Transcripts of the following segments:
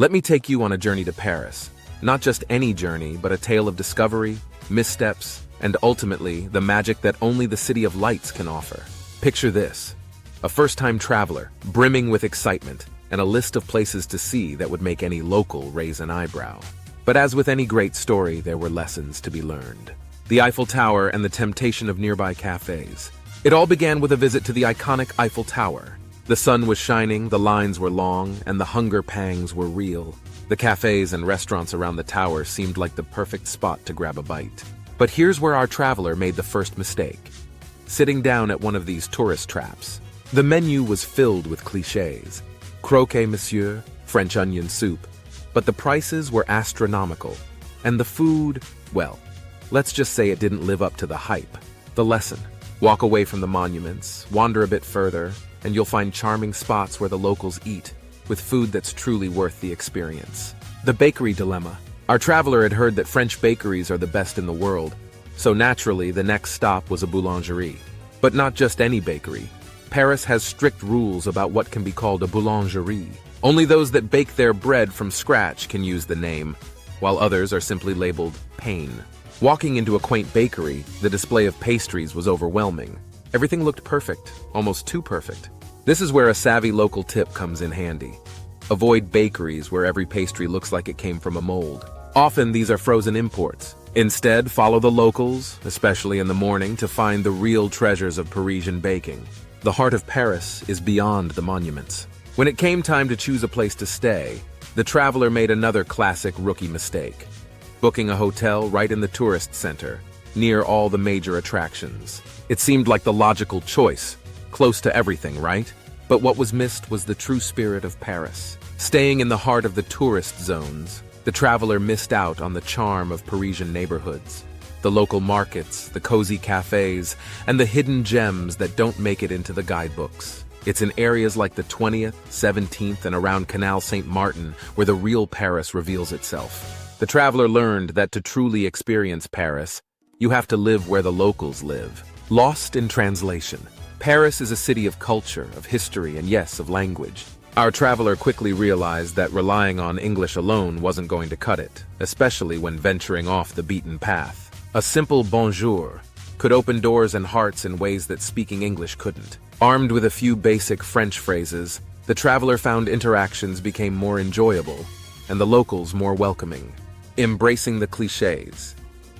Let me take you on a journey to Paris. Not just any journey, but a tale of discovery, missteps, and ultimately, the magic that only the City of Lights can offer. Picture this: a first-time traveler, brimming with excitement, and a list of places to see that would make any local raise an eyebrow. But as with any great story, there were lessons to be learned. The Eiffel Tower and the temptation of nearby cafes. It all began with a visit to the iconic Eiffel Tower. The sun was shining, the lines were long, and the hunger pangs were real. The cafes and restaurants around the tower seemed like the perfect spot to grab a bite. But here's where our traveler made the first mistake. Sitting down at one of these tourist traps. The menu was filled with clichés. Croquet monsieur, French onion soup. But the prices were astronomical. And the food, well, let's just say it didn't live up to the hype. The lesson: walk away from the monuments, wander a bit further, and you'll find charming spots where the locals eat, with food that's truly worth the experience. The bakery dilemma. Our traveler had heard that French bakeries are the best in the world, so naturally the next stop was a boulangerie. But not just any bakery. Paris has strict rules about what can be called a boulangerie. Only those that bake their bread from scratch can use the name, while others are simply labeled pain. Walking into a quaint bakery, the display of pastries was overwhelming. Everything looked perfect, almost too perfect. This is where a savvy local tip comes in handy. Avoid bakeries where every pastry looks like it came from a mold. Often these are frozen imports. Instead, follow the locals, especially in the morning, to find the real treasures of Parisian baking. The heart of Paris is beyond the monuments. When it came time to choose a place to stay, the traveler made another classic rookie mistake. Booking a hotel right in the tourist center, near all the major attractions. It seemed like the logical choice, close to everything, right? But what was missed was the true spirit of Paris. Staying in the heart of the tourist zones, the traveler missed out on the charm of Parisian neighborhoods. The local markets, the cozy cafes, and the hidden gems that don't make it into the guidebooks. It's in areas like the 20th, 17th, and around Canal Saint-Martin where the real Paris reveals itself. The traveler learned that to truly experience Paris, you have to live where the locals live. Lost in translation. Paris is a city of culture, of history, and yes, of language. Our traveler quickly realized that relying on English alone wasn't going to cut it, especially when venturing off the beaten path. A simple bonjour could open doors and hearts in ways that speaking English couldn't. Armed with a few basic French phrases, the traveler found interactions became more enjoyable, and the locals more welcoming. Embracing the clichés.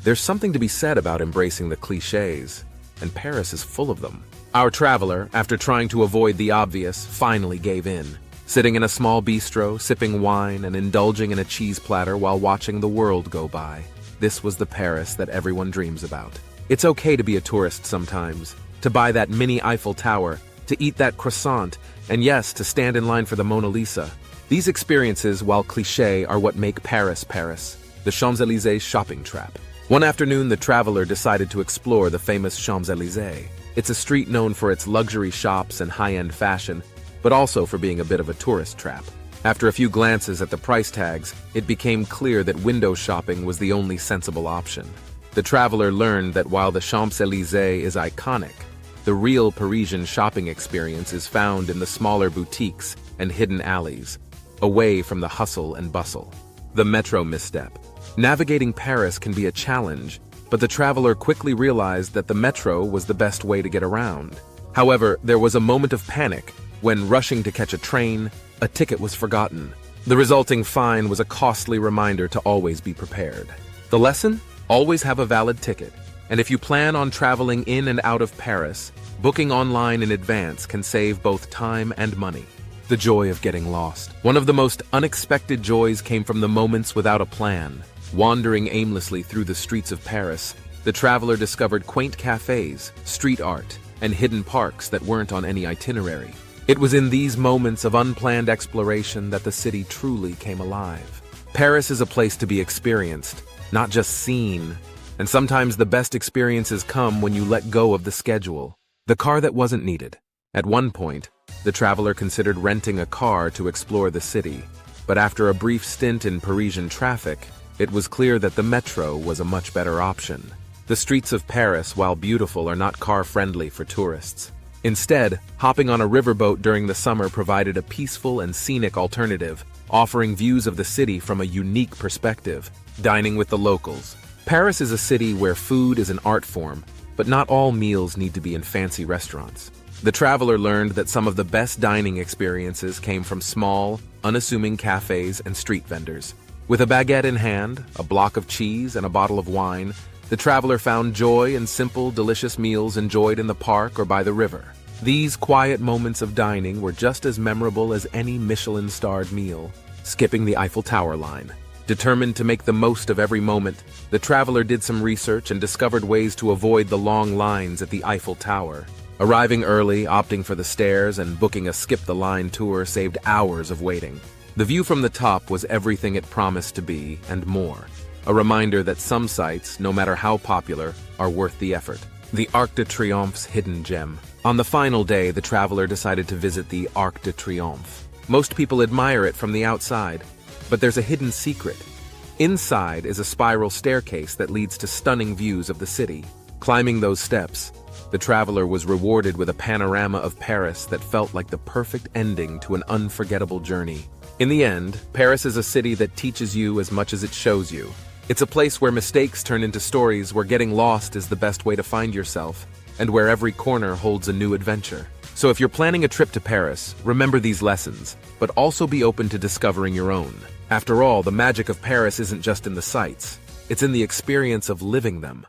There's something to be said about embracing the clichés, and Paris is full of them. Our traveler, after trying to avoid the obvious, finally gave in. Sitting in a small bistro, sipping wine and indulging in a cheese platter while watching the world go by. This was the Paris that everyone dreams about. It's okay to be a tourist sometimes, to buy that mini Eiffel Tower, to eat that croissant, and yes, to stand in line for the Mona Lisa. These experiences, while cliché, are what make Paris Paris, the Champs-Élysées shopping trap. One afternoon, the traveler decided to explore the famous Champs-Élysées. It's a street known for its luxury shops and high-end fashion, but also for being a bit of a tourist trap. After a few glances at the price tags, it became clear that window shopping was the only sensible option. The traveler learned that while the Champs-Élysées is iconic, the real Parisian shopping experience is found in the smaller boutiques and hidden alleys, away from the hustle and bustle. The metro misstep. Navigating Paris can be a challenge, but the traveler quickly realized that the metro was the best way to get around. However, there was a moment of panic when, rushing to catch a train, a ticket was forgotten. The resulting fine was a costly reminder to always be prepared. The lesson? Always have a valid ticket. And if you plan on traveling in and out of Paris, booking online in advance can save both time and money. The joy of getting lost. One of the most unexpected joys came from the moments without a plan. Wandering aimlessly through the streets of Paris, the traveler discovered quaint cafes, street art, and hidden parks that weren't on any itinerary. It was in these moments of unplanned exploration that the city truly came alive. Paris is a place to be experienced, not just seen. And sometimes the best experiences come when you let go of the schedule. The car that wasn't needed. At one point, the traveler considered renting a car to explore the city. But after a brief stint in Parisian traffic, it was clear that the metro was a much better option. The streets of Paris, while beautiful, are not car-friendly for tourists. Instead, hopping on a riverboat during the summer provided a peaceful and scenic alternative, offering views of the city from a unique perspective. Dining with the locals. Paris is a city where food is an art form, but not all meals need to be in fancy restaurants. The traveler learned that some of the best dining experiences came from small, unassuming cafes and street vendors. With a baguette in hand, a block of cheese, and a bottle of wine, the traveler found joy in simple, delicious meals enjoyed in the park or by the river. These quiet moments of dining were just as memorable as any Michelin-starred meal. Skipping the Eiffel Tower line. Determined to make the most of every moment, the traveler did some research and discovered ways to avoid the long lines at the Eiffel Tower. Arriving early, opting for the stairs, and booking a skip-the-line tour saved hours of waiting. The view from the top was everything it promised to be, and more. A reminder that some sites, no matter how popular, are worth the effort. The Arc de Triomphe's hidden gem. On the final day, the traveler decided to visit the Arc de Triomphe. Most people admire it from the outside, but there's a hidden secret. Inside is a spiral staircase that leads to stunning views of the city. Climbing those steps, the traveler was rewarded with a panorama of Paris that felt like the perfect ending to an unforgettable journey. In the end, Paris is a city that teaches you as much as it shows you. It's a place where mistakes turn into stories, where getting lost is the best way to find yourself, and where every corner holds a new adventure. So if you're planning a trip to Paris, remember these lessons, but also be open to discovering your own. After all, the magic of Paris isn't just in the sights, it's in the experience of living them.